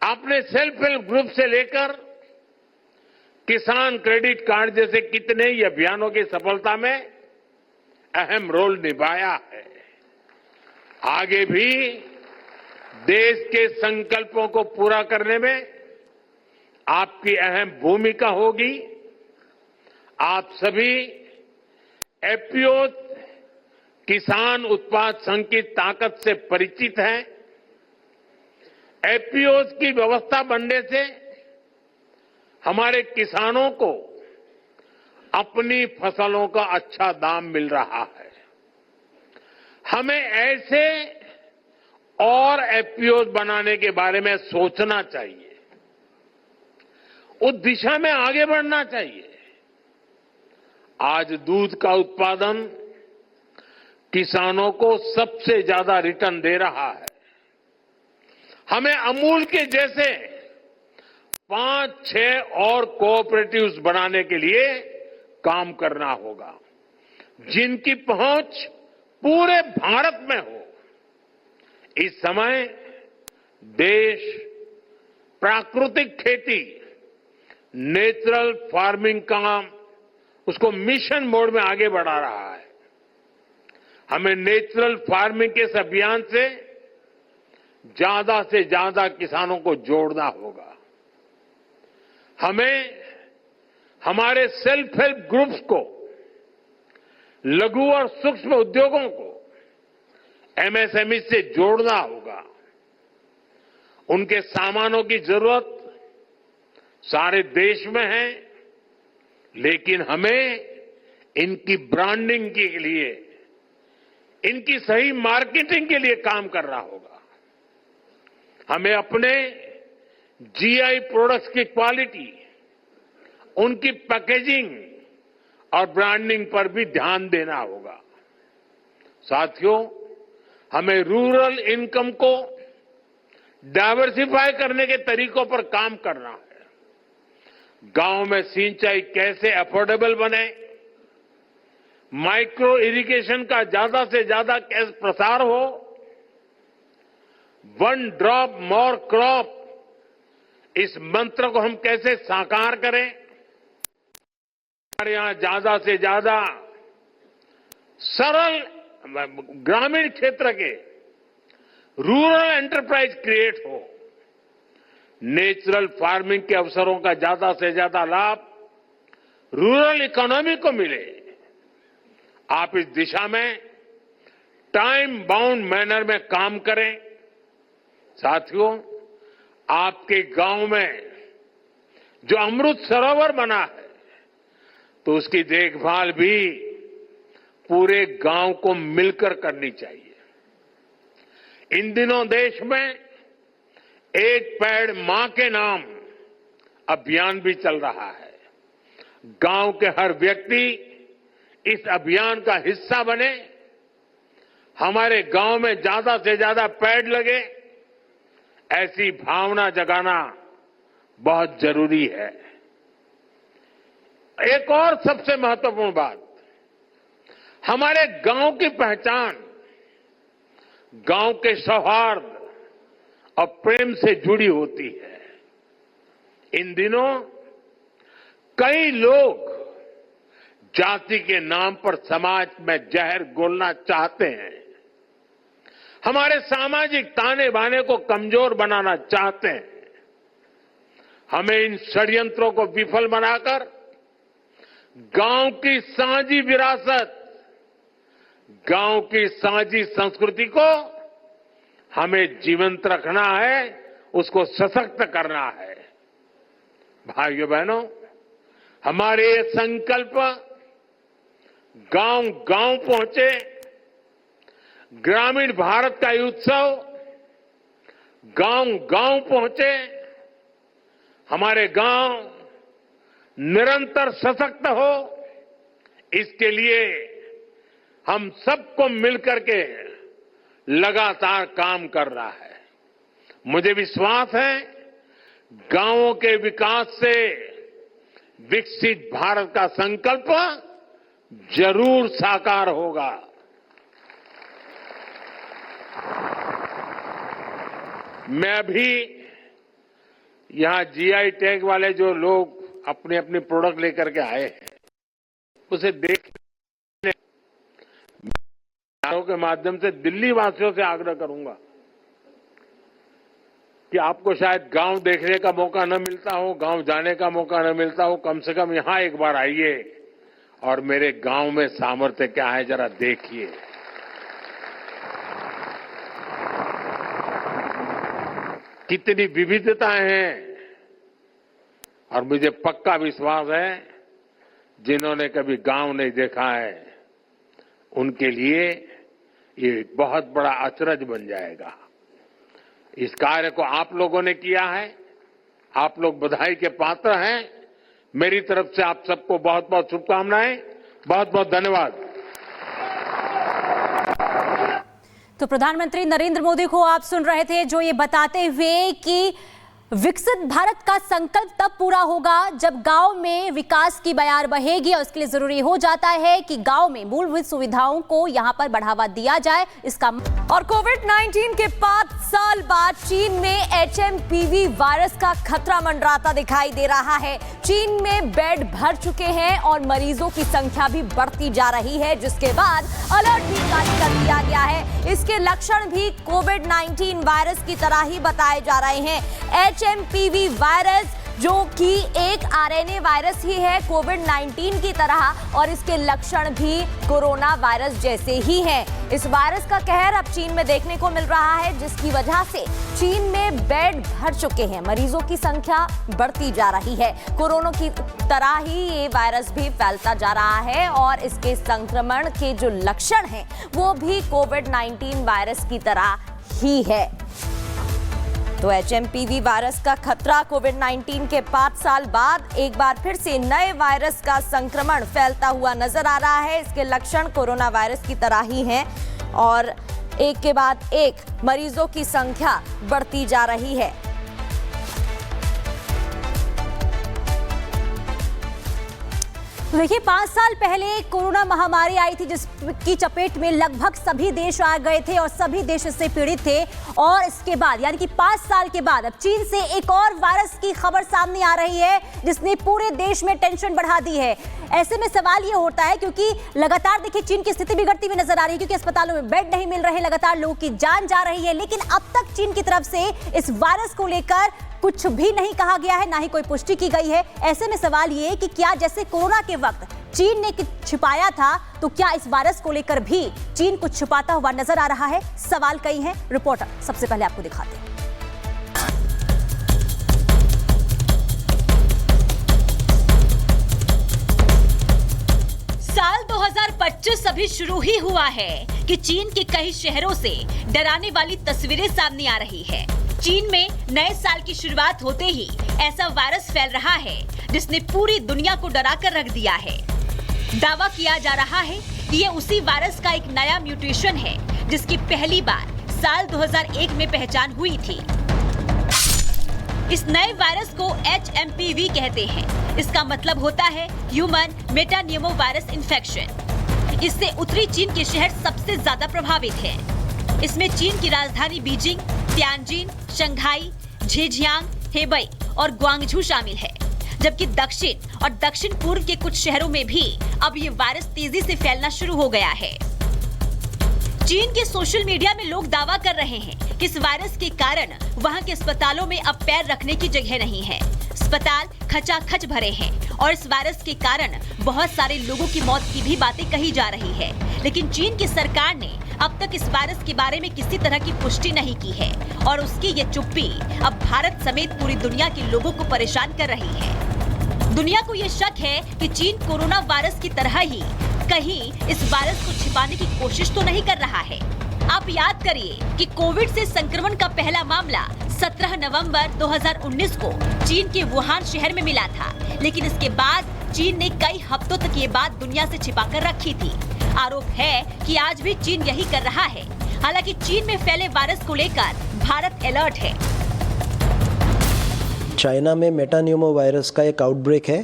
आपने self help group से लेकर किसान क्रेडिट कार्ड जैसे कितने ही अभियानों की सफलता में अहम रोल निभाया है। आगे भी देश के संकल्पों को पूरा करने में आपकी अहम भूमिका होगी। आप सभी एफपीओ किसान उत्पाद संघ की ताकत से परिचित हैं। एफपीओ की व्यवस्था बनने से हमारे किसानों को अपनी फसलों का अच्छा दाम मिल रहा है। हमें ऐसे और एफपीओ बनाने के बारे में सोचना चाहिए, उस दिशा में आगे बढ़ना चाहिए। आज दूध का उत्पादन किसानों को सबसे ज्यादा रिटर्न दे रहा है। हमें अमूल के जैसे 5-6 और कोऑपरेटिव्स बनाने के लिए काम करना होगा, जिनकी पहुंच पूरे भारत में हो। इस समय देश प्राकृतिक खेती, नेचुरल फार्मिंग का उसको मिशन मोड में आगे बढ़ा रहा है। हमें नेचुरल फार्मिंग के इस अभियान से ज्यादा किसानों को जोड़ना होगा। हमें हमारे सेल्फ हेल्प ग्रुप्स को, लघु और सूक्ष्म उद्योगों को एमएसएमई से जोड़ना होगा। उनके सामानों की जरूरत सारे देश में है, लेकिन हमें इनकी ब्रांडिंग के लिए, इनकी सही मार्केटिंग के लिए काम करना होगा। हमें अपने जीआई प्रोडक्ट्स की क्वालिटी, उनकी पैकेजिंग और ब्रांडिंग पर भी ध्यान देना होगा। साथियों, हमें रूरल इनकम को डाइवर्सिफाई करने के तरीकों पर काम करना है। गांव में सिंचाई कैसे अफोर्डेबल बने, माइक्रो इरिगेशन का ज्यादा से ज्यादा कैसे प्रसार हो, वन ड्रॉप मोर क्रॉप, इस मंत्र को हम कैसे साकार करें। हमारे यहां ज्यादा से ज्यादा सरल ग्रामीण क्षेत्र के रूरल एंटरप्राइज क्रिएट हो, नेचुरल फार्मिंग के अवसरों का ज्यादा से ज्यादा लाभ रूरल इकोनॉमी को मिले। आप इस दिशा में टाइम बाउंड मैनर में काम करें। साथियों, आपके गांव में जो अमृत सरोवर बना है, तो उसकी देखभाल भी पूरे गांव को मिलकर करनी चाहिए। इन दिनों देश में एक पेड़ मां के नाम अभियान भी चल रहा है। गांव के हर व्यक्ति इस अभियान का हिस्सा बने, हमारे गांव में ज्यादा से ज्यादा पेड़ लगे, ऐसी भावना जगाना बहुत जरूरी है। एक और सबसे महत्वपूर्ण बात, हमारे गांव की पहचान गांव के सौहार्द और प्रेम से जुड़ी होती है। इन दिनों कई लोग जाति के नाम पर समाज में जहर घोलना चाहते हैं, हमारे सामाजिक ताने बाने को कमजोर बनाना चाहते हैं। हमें इन षड्यंत्रों को विफल बनाकर गांव की साझी विरासत, गांव की साझी संस्कृति को हमें जीवंत रखना है, उसको सशक्त करना है। भाइयों बहनों, हमारे ये संकल्प गांव गांव पहुंचे, ग्रामीण भारत का ये उत्सव गांव गांव पहुंचे, हमारे गांव निरंतर सशक्त हो, इसके लिए हम सबको मिलकर के लगातार काम कर रहा है। मुझे विश्वास है गांवों के विकास से विकसित भारत का संकल्प जरूर साकार होगा। मैं भी यहां जीआई टैग वाले जो लोग अपने अपने प्रोडक्ट लेकर के आए हैं, उसे देखने के माध्यम से दिल्ली वासियों से आग्रह करूंगा कि आपको शायद गांव देखने का मौका न मिलता हो, गांव जाने का मौका न मिलता हो, कम से कम यहां एक बार आइए और मेरे गांव में सामर्थ्य क्या है जरा देखिए। कितनी विविधताएं हैं और मुझे पक्का विश्वास है जिन्होंने कभी गांव नहीं देखा है उनके लिए ये बहुत बड़ा अचरज बन जाएगा। इस कार्य को आप लोगों ने किया है, आप लोग बधाई के पात्र हैं। मेरी तरफ से आप सबको बहुत बहुत शुभकामनाएं, बहुत बहुत धन्यवाद। तो प्रधानमंत्री नरेंद्र मोदी को आप सुन रहे थे जो ये बताते हुए कि विकसित भारत का संकल्प तब पूरा होगा जब गांव में विकास की बयार बहेगी और इसके लिए जरूरी हो जाता है कि गांव में मूलभूत सुविधाओं को यहां पर बढ़ावा दिया जाए। इसका और कोविड-19 के 5 साल बाद चीन में HMPV वायरस का खतरा मंडराता दिखाई दे रहा है। चीन में बेड भर चुके हैं और मरीजों की संख्या भी बढ़ती जा रही है, जिसके बाद अलर्ट भी जारी कर दिया गया है। इसके लक्षण भी कोविड-19 वायरस की तरह ही बताए जा रहे हैं। HMPV वायरस जो कि एक RNA वायरस ही है कोविड-19 की तरह और इसके लक्षण भी कोरोना वायरस जैसे ही हैं। इस वायरस का कहर अब चीन में देखने को मिल रहा है, जिसकी वजह से चीन में बेड भर चुके हैं, मरीजों की संख्या बढ़ती जा रही है। कोरोना की तरह ही ये वायरस भी फैलता जा रहा है और इसके संक्रमण के जो लक्षण हैं वो भी कोविड-19 वायरस की तरह ही है। तो HMPV वायरस का खतरा कोविड-19 के 5 साल बाद एक बार फिर से नए वायरस का संक्रमण फैलता हुआ नजर आ रहा है। इसके लक्षण कोरोना वायरस की तरह ही हैं और एक के बाद एक मरीजों की संख्या बढ़ती जा रही है। तो देखिए 5 साल पहले कोरोना महामारी आई थी जिसकी चपेट में लगभग सभी देश आ गए थे और सभी देश इससे पीड़ित थे और इसके बाद यानी कि 5 साल के बाद अब चीन से एक और वायरस की खबर सामने आ रही है जिसने पूरे देश में टेंशन बढ़ा दी है। ऐसे में सवाल ये होता है क्योंकि लगातार देखिए चीन की स्थिति बिगड़ती हुई नजर आ रही है क्योंकि अस्पतालों में बेड नहीं मिल रहे, लगातार लोगों की जान जा रही है, लेकिन अब तक चीन की तरफ से इस वायरस को लेकर कुछ भी नहीं कहा गया है, ना ही कोई पुष्टि की गई है। ऐसे में सवाल ये कि क्या जैसे कोरोना के वक्त चीन ने छिपाया था तो क्या इस वायरस को लेकर भी चीन कुछ छिपाता हुआ नजर आ रहा है? सवाल कई हैं, रिपोर्टर सबसे पहले आपको दिखाते हैं। साल 2025 अभी शुरू ही हुआ है कि चीन के कई शहरों से डराने वाली तस्वीरें सामने आ रही है। चीन में नए साल की शुरुआत होते ही ऐसा वायरस फैल रहा है जिसने पूरी दुनिया को डरा कर रख दिया है। दावा किया जा रहा है कि ये उसी वायरस का एक नया म्यूटेशन है जिसकी पहली बार साल 2001 में पहचान हुई थी। इस नए वायरस को HMPV कहते हैं। इसका मतलब होता है ह्यूमन मेटानिमो वायरस इन्फेक्शन। इससे उत्तरी चीन के शहर सबसे ज्यादा प्रभावित हैं। इसमें चीन की राजधानी Beijing, Tianjin, Shanghai, Zhejiang, Hebei और ग्वांगझू शामिल है, जबकि दक्षिण और दक्षिण पूर्व के कुछ शहरों में भी अब ये वायरस तेजी से फैलना शुरू हो गया है। चीन के सोशल मीडिया में लोग दावा कर रहे हैं कि इस वायरस के कारण वहां के अस्पतालों में अब पैर रखने की जगह नहीं है। अस्पताल खचाखच भरे हैं और इस वायरस के कारण बहुत सारे लोगों की मौत की भी बातें कही जा रही है, लेकिन चीन की सरकार ने अब तक इस वायरस के बारे में किसी तरह की पुष्टि नहीं की है और उसकी ये चुप्पी अब भारत समेत पूरी दुनिया के लोगों को परेशान कर रही है। दुनिया को ये शक है कि चीन कोरोना वायरस की तरह ही कहीं इस वायरस को छिपाने की कोशिश तो नहीं कर रहा है। आप याद करिए कि कोविड से संक्रमण का पहला मामला 17 नवंबर 2019 को चीन के वुहान शहर में मिला था, लेकिन इसके बाद चीन ने कई हफ्तों तक ये बात दुनिया से छिपाकर रखी थी। आरोप है कि आज भी चीन यही कर रहा है। हालांकि चीन में फैले वायरस को लेकर भारत अलर्ट है। चाइना में मेटानिमो वायरस का एक आउटब्रेक है